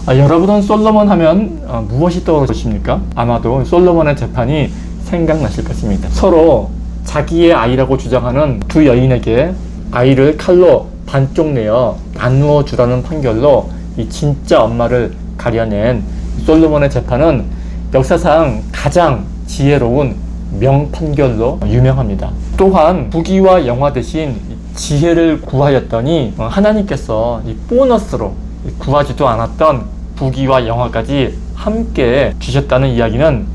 여러분은 솔로몬 하면 무엇이 떠오르십니까? 아마도 솔로몬의 재판이 생각나실 것입니다. 서로 자기의 아이라고 주장하는 두 여인에게 아이를 칼로 반쪽 내어 나누어 주라는 판결로 이 진짜 엄마를 가려낸 솔로몬의 재판은 역사상 가장 지혜로운 명판결로 유명합니다. 또한 부귀와 영화 대신 지혜를 구하였더니 하나님께서 이 보너스로 구하지도 않았던 부귀와 영화까지 함께 주셨다는 이야기는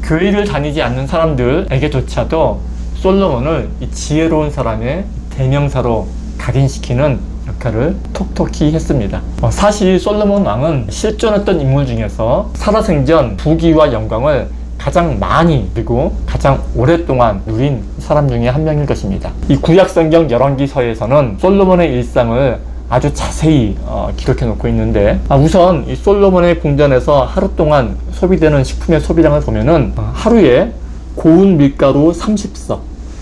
교회를 다니지 않는 사람들에게조차도 솔로몬을 이 지혜로운 사람의 대명사로 각인시키는 역할을 톡톡히 했습니다. 사실 솔로몬 왕은 실존했던 인물 중에서 살아생전 부귀와 영광을 가장 많이 그리고 가장 오랫동안 누린 사람 중에 한 명일 것입니다. 이 구약성경 열왕기서에서는 솔로몬의 일상을 아주 자세히 기록해 놓고 있는데 우선 이 솔로몬의 궁전에서 하루 동안 소비되는 식품의 소비량을 보면은 하루에 고운 밀가루 30석,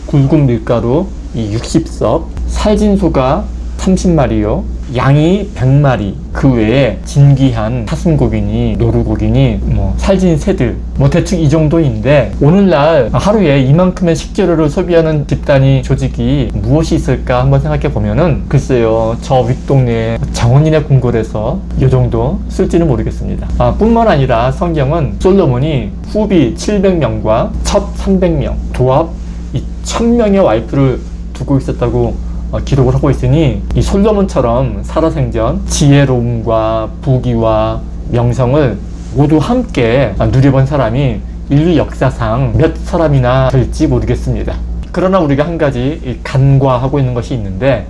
굵은 밀가루 60석, 살진 소가 30마리요, 양이 100마리, 그 외에 진귀한 사슴고기니 노루고기니 살진 새들 대충 이 정도인데, 오늘날 하루에 이만큼의 식재료를 소비하는 집단이 조직이 무엇이 있을까 한번 생각해 보면은 글쎄요, 저 윗동네 장원인의 궁궐에서 이 정도 쓸지는 모르겠습니다. 뿐만 아니라 성경은 솔로몬이 후비 700명과 첩 300명, 도합 1000명의 와이프를 두고 있었다고 기록을 하고 있으니 이 솔로몬처럼 살아생전 지혜로움과 부귀와 명성을 모두 함께 누려본 사람이 인류 역사상 몇 사람이나 될지 모르겠습니다. 그러나 우리가 한 가지 간과하고 있는 것이 있는데,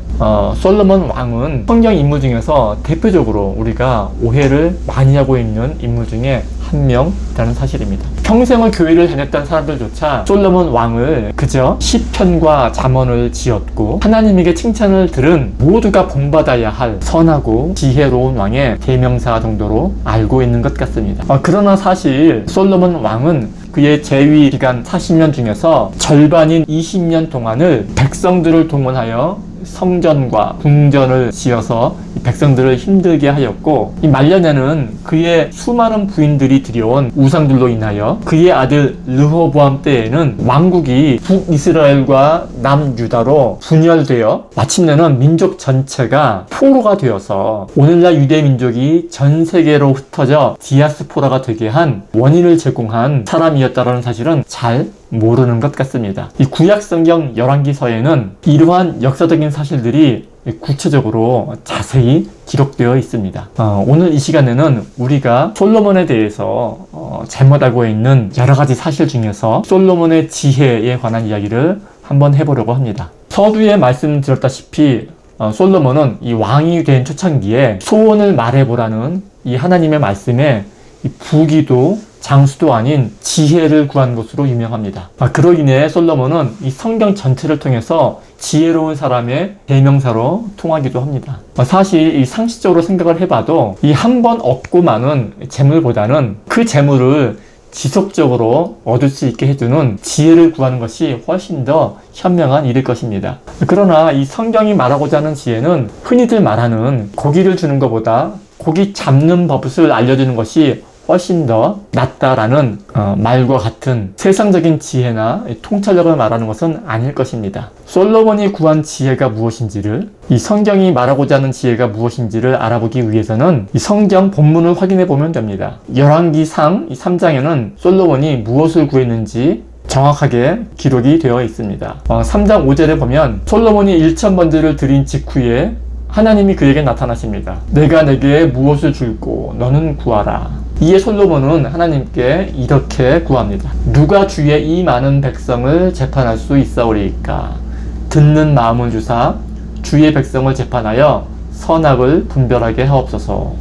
솔로몬 왕은 성경 인물 중에서 대표적으로 우리가 오해를 많이 하고 있는 인물 중에 한 명이라는 사실입니다. 평생을 교회를 다녔던 사람들조차 솔로몬 왕을 그저 시편과 잠언을 지었고 하나님에게 칭찬을 들은 모두가 본받아야 할 선하고 지혜로운 왕의 대명사 정도로 알고 있는 것 같습니다. 그러나 사실 솔로몬 왕은 그의 재위 기간 40년 중에서 절반인 20년 동안을 백성들을 동원하여 성전과 궁전을 지어서 백성들을 힘들게 하였고, 이 말년에는 그의 수많은 부인들이 들여온 우상들로 인하여 그의 아들 르호보암 때에는 왕국이 북이스라엘과 남유다로 분열되어 마침내는 민족 전체가 포로가 되어서 오늘날 유대 민족이 전 세계로 흩어져 디아스포라가 되게 한 원인을 제공한 사람이었다는 사실은 잘 모르는 것 같습니다. 이 구약성경 열왕기서에는 이러한 역사적인 사실들이 구체적으로 자세히 기록되어 있습니다. 오늘 이 시간에는 우리가 솔로몬에 대해서 잘못 알고 있는 여러 가지 사실 중에서 솔로몬의 지혜에 관한 이야기를 한번 해보려고 합니다. 서두에 말씀드렸다시피 솔로몬은 이 왕이 된 초창기에 소원을 말해보라는 이 하나님의 말씀에 이 부귀도 장수도 아닌 지혜를 구한 것으로 유명합니다. 그로 인해 솔로몬은 이 성경 전체를 통해서 지혜로운 사람의 대명사로 통하기도 합니다. 사실 이 상식적으로 생각을 해봐도 이 한 번 얻고 마는 재물보다는 그 재물을 지속적으로 얻을 수 있게 해주는 지혜를 구하는 것이 훨씬 더 현명한 일일 것입니다. 그러나 이 성경이 말하고자 하는 지혜는 흔히들 말하는 고기를 주는 것보다 고기 잡는 법을 알려주는 것이 훨씬 더 낫다라는 말과 같은 세상적인 지혜나 통찰력을 말하는 것은 아닐 것입니다. 솔로몬이 구한 지혜가 무엇인지를, 이 성경이 말하고자 하는 지혜가 무엇인지를 알아보기 위해서는 이 성경 본문을 확인해 보면 됩니다. 열왕기상 3장에는 솔로몬이 무엇을 구했는지 정확하게 기록이 되어 있습니다. 3장 5절에 보면 솔로몬이 1000번제를 드린 직후에 하나님이 그에게 나타나십니다. 내가 내게 무엇을 줄고 너는 구하라. 이에 솔로몬은 하나님께 이렇게 구합니다. 누가 주의 이 많은 백성을 재판할 수 있사오리이까? 듣는 마음을 주사 주의 백성을 재판하여 선악을 분별하게 하옵소서.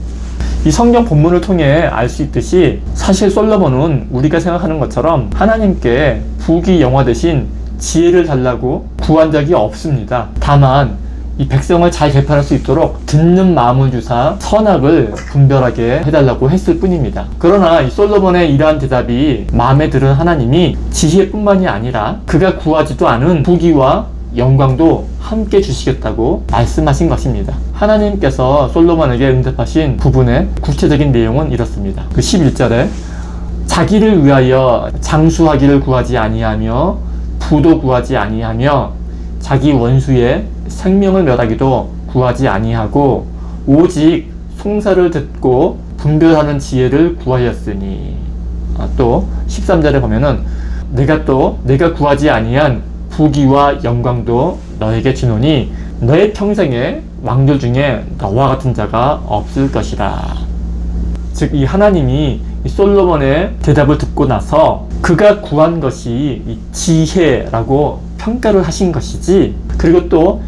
이 성경 본문을 통해 알 수 있듯이 사실 솔로몬은 우리가 생각하는 것처럼 하나님께 부귀 영화 대신 지혜를 달라고 구한 적이 없습니다. 다만 이 백성을 잘 재판할 수 있도록 듣는 마음을 주사 선악을 분별하게 해달라고 했을 뿐입니다. 그러나 이 솔로몬의 이러한 대답이 마음에 들은 하나님이 지혜뿐만이 아니라 그가 구하지도 않은 부귀와 영광도 함께 주시겠다고 말씀하신 것입니다. 하나님께서 솔로몬에게 응답하신 부분의 구체적인 내용은 이렇습니다. 그 11절에 자기를 위하여 장수하기를 구하지 아니하며 부도 구하지 아니하며 자기 원수의 생명을 멸하기도 구하지 아니하고 오직 송사를 듣고 분별하는 지혜를 구하였으니. 또 13절에 보면은 내가 구하지 아니한 부귀와 영광도 너에게 주노니 너의 평생에 왕들 중에 너와 같은 자가 없을 것이라. 즉 이 하나님이 이 솔로몬의 대답을 듣고 나서 그가 구한 것이 이 지혜라고 평가를 하신 것이지, 그리고 또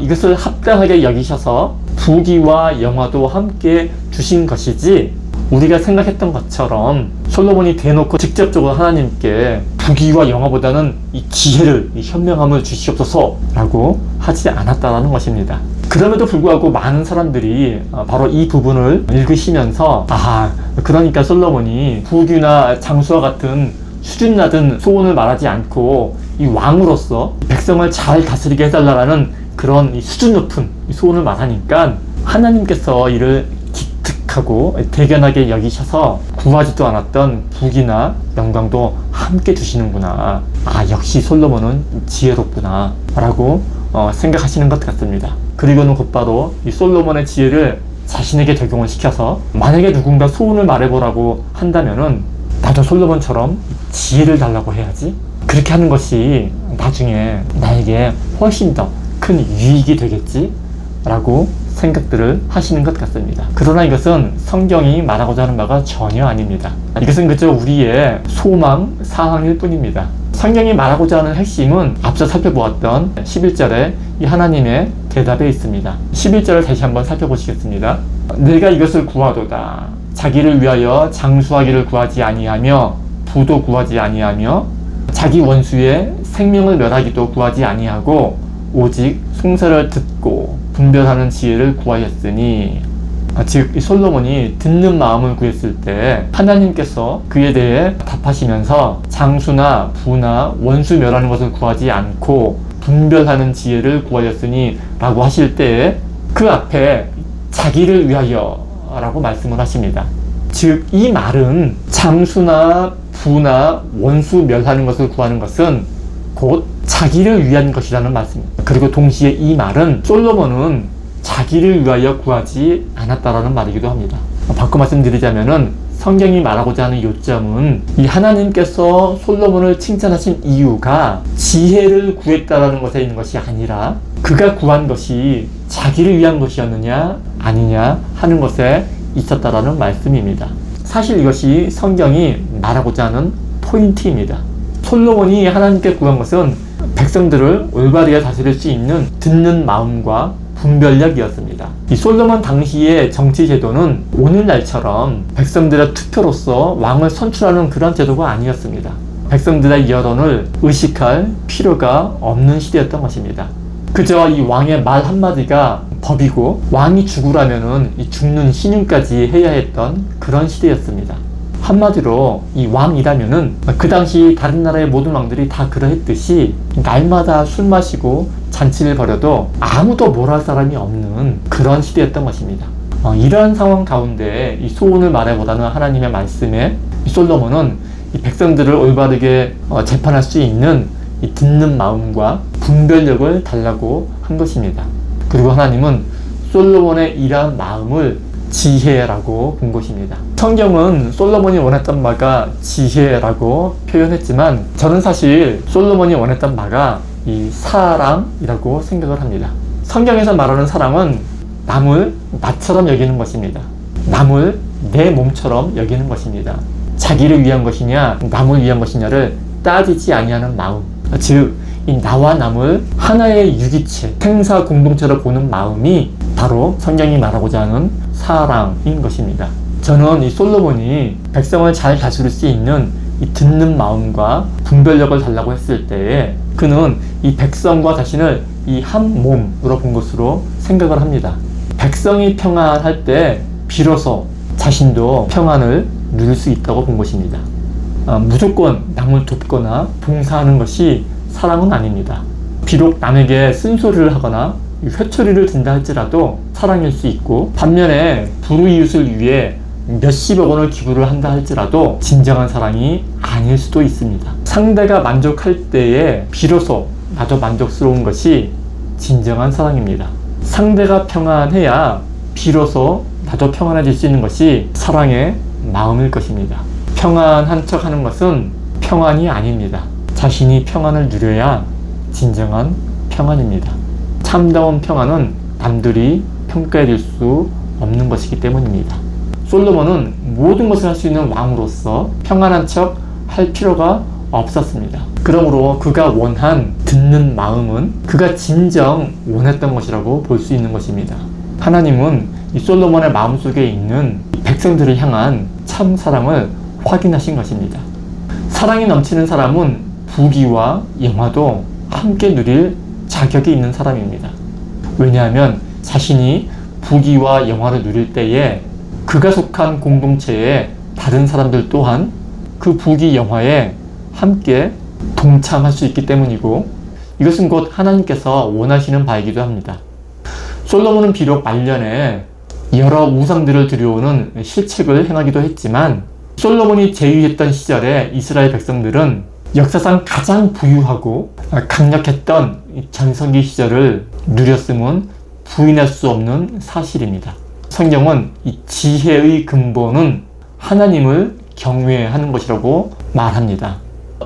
이것을 합당하게 여기셔서 부귀와 영화도 함께 주신 것이지, 우리가 생각했던 것처럼 솔로몬이 대놓고 직접적으로 하나님께 부귀와 영화보다는 이 지혜를, 이 현명함을 주시옵소서 라고 하지 않았다는 것입니다. 그럼에도 불구하고 많은 사람들이 바로 이 부분을 읽으시면서 그러니까 솔로몬이 부귀나 장수와 같은 수준 낮은 소원을 말하지 않고 이 왕으로서 백성을 잘 다스리게 해달라는 그런 이 수준 높은 소원을 말하니까 하나님께서 이를 기특하고 대견하게 여기셔서 구하지도 않았던 부귀나 영광도 함께 주시는구나. 역시 솔로몬은 지혜롭구나 라고 생각하시는 것 같습니다. 그리고는 곧바로 이 솔로몬의 지혜를 자신에게 적용을 시켜서 만약에 누군가 소원을 말해보라고 한다면은 나도 솔로몬처럼 지혜를 달라고 해야지. 그렇게 하는 것이 나중에 나에게 훨씬 더 큰 유익이 되겠지 라고 생각들을 하시는 것 같습니다. 그러나 이것은 성경이 말하고자 하는 바가 전혀 아닙니다. 이것은 그저 우리의 소망 사항일 뿐입니다. 성경이 말하고자 하는 핵심은 앞서 살펴보았던 11절에 이 하나님의 대답에 있습니다. 11절을 다시 한번 살펴보시겠습니다. 내가 이것을 구하도다. 자기를 위하여 장수하기를 구하지 아니하며 부도 구하지 아니하며 자기 원수의 생명을 멸하기도 구하지 아니하고 오직 송사를 듣고 분별하는 지혜를 구하였으니. 즉 솔로몬이 듣는 마음을 구했을 때 하나님께서 그에 대해 답하시면서 장수나 부나 원수 멸하는 것을 구하지 않고 분별하는 지혜를 구하였으니 라고 하실 때에 그 앞에 자기를 위하여 라고 말씀을 하십니다. 즉 이 말은 장수나 부나 원수 멸하는 것을 구하는 것은 곧 자기를 위한 것이라는 말씀입니다. 그리고 동시에 이 말은 솔로몬은 자기를 위하여 구하지 않았다라는 말이기도 합니다. 바꿔 말씀드리자면은 성경이 말하고자 하는 요점은 이 하나님께서 솔로몬을 칭찬하신 이유가 지혜를 구했다라는 것에 있는 것이 아니라 그가 구한 것이 자기를 위한 것이었느냐 아니냐 하는 것에 있었다라는 말씀입니다. 사실 이것이 성경이 말하고자 하는 포인트입니다. 솔로몬이 하나님께 구한 것은 백성들을 올바르게 다스릴 수 있는 듣는 마음과 분별력이었습니다. 이 솔로몬 당시의 정치 제도는 오늘날처럼 백성들의 투표로서 왕을 선출하는 그런 제도가 아니었습니다. 백성들의 여론을 의식할 필요가 없는 시대였던 것입니다. 그저 이 왕의 말 한마디가 법이고 왕이 죽으라면은 이 죽는 신임까지 해야 했던 그런 시대였습니다. 한마디로 이 왕이라면은 그 당시 다른 나라의 모든 왕들이 다 그러했듯이 날마다 술 마시고 잔치를 벌여도 아무도 뭘 할 사람이 없는 그런 시대였던 것입니다. 이러한 상황 가운데 이 소원을 말해보다는 하나님의 말씀에 이 솔로몬은 이 백성들을 올바르게 재판할 수 있는 이 듣는 마음과 분별력을 달라고 한 것입니다. 그리고 하나님은 솔로몬의 이러한 마음을 지혜라고 본 것입니다. 성경은 솔로몬이 원했던 바가 지혜라고 표현했지만 저는 사실 솔로몬이 원했던 바가 이 사랑이라고 생각을 합니다. 성경에서 말하는 사랑은 남을 나처럼 여기는 것입니다. 남을 내 몸처럼 여기는 것입니다. 자기를 위한 것이냐 남을 위한 것이냐를 따지지 아니하는 마음, 즉 이 나와 남을 하나의 유기체, 생사 공동체로 보는 마음이 바로 성경이 말하고자 하는 사랑인 것입니다. 저는 이 솔로몬이 백성을 잘 다스릴 수 있는 이 듣는 마음과 분별력을 달라고 했을 때에 그는 이 백성과 자신을 이 한 몸으로 본 것으로 생각을 합니다. 백성이 평안할 때 비로소 자신도 평안을 누릴 수 있다고 본 것입니다. 무조건 남을 돕거나 봉사하는 것이 사랑은 아닙니다. 비록 남에게 쓴소리를 하거나 회초리를 든다 할지라도 사랑일 수 있고, 반면에 불우이웃을 위해 몇십억 원을 기부를 한다 할지라도 진정한 사랑이 아닐 수도 있습니다. 상대가 만족할 때에 비로소 나도 만족스러운 것이 진정한 사랑입니다. 상대가 평안해야 비로소 나도 평안해질 수 있는 것이 사랑의 마음일 것입니다. 평안한 척 하는 것은 평안이 아닙니다. 자신이 평안을 누려야 진정한 평안입니다. 참다운 평안은 남들이 평가해 줄 수 없는 것이기 때문입니다. 솔로몬은 모든 것을 할 수 있는 왕으로서 평안한 척 할 필요가 없었습니다. 그러므로 그가 원한 듣는 마음은 그가 진정 원했던 것이라고 볼 수 있는 것입니다. 하나님은 이 솔로몬의 마음속에 있는 백성들을 향한 참 사랑을 확인하신 것입니다. 사랑이 넘치는 사람은 부귀와 영화도 함께 누릴 자격이 있는 사람입니다. 왜냐하면 자신이 부귀와 영화를 누릴 때에 그가 속한 공동체의 다른 사람들 또한 그 부귀 영화에 함께 동참할 수 있기 때문이고, 이것은 곧 하나님께서 원하시는 바이기도 합니다. 솔로몬은 비록 말년에 여러 우상들을 들여오는 실책을 행하기도 했지만, 솔로몬이 제위했던 시절에 이스라엘 백성들은 역사상 가장 부유하고 강력했던 전성기 시절을 누렸음은 부인할 수 없는 사실입니다. 성경은 이 지혜의 근본은 하나님을 경외하는 것이라고 말합니다.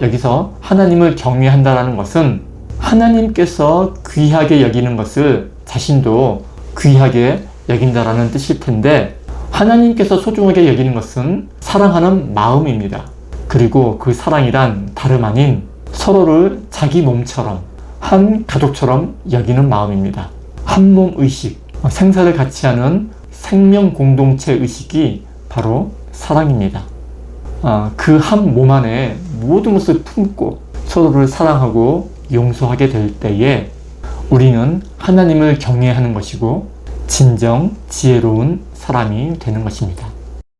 여기서 하나님을 경외한다는 것은 하나님께서 귀하게 여기는 것을 자신도 귀하게 여긴다라는 뜻일 텐데, 하나님께서 소중하게 여기는 것은 사랑하는 마음입니다. 그리고 그 사랑이란 다름 아닌 서로를 자기 몸처럼, 한 가족처럼 여기는 마음입니다. 한 몸 의식, 생사를 같이 하는 생명 공동체 의식이 바로 사랑입니다. 그 한 몸 안에 모든 것을 품고 서로를 사랑하고 용서하게 될 때에 우리는 하나님을 경외하는 것이고 진정 지혜로운 사람이 되는 것입니다.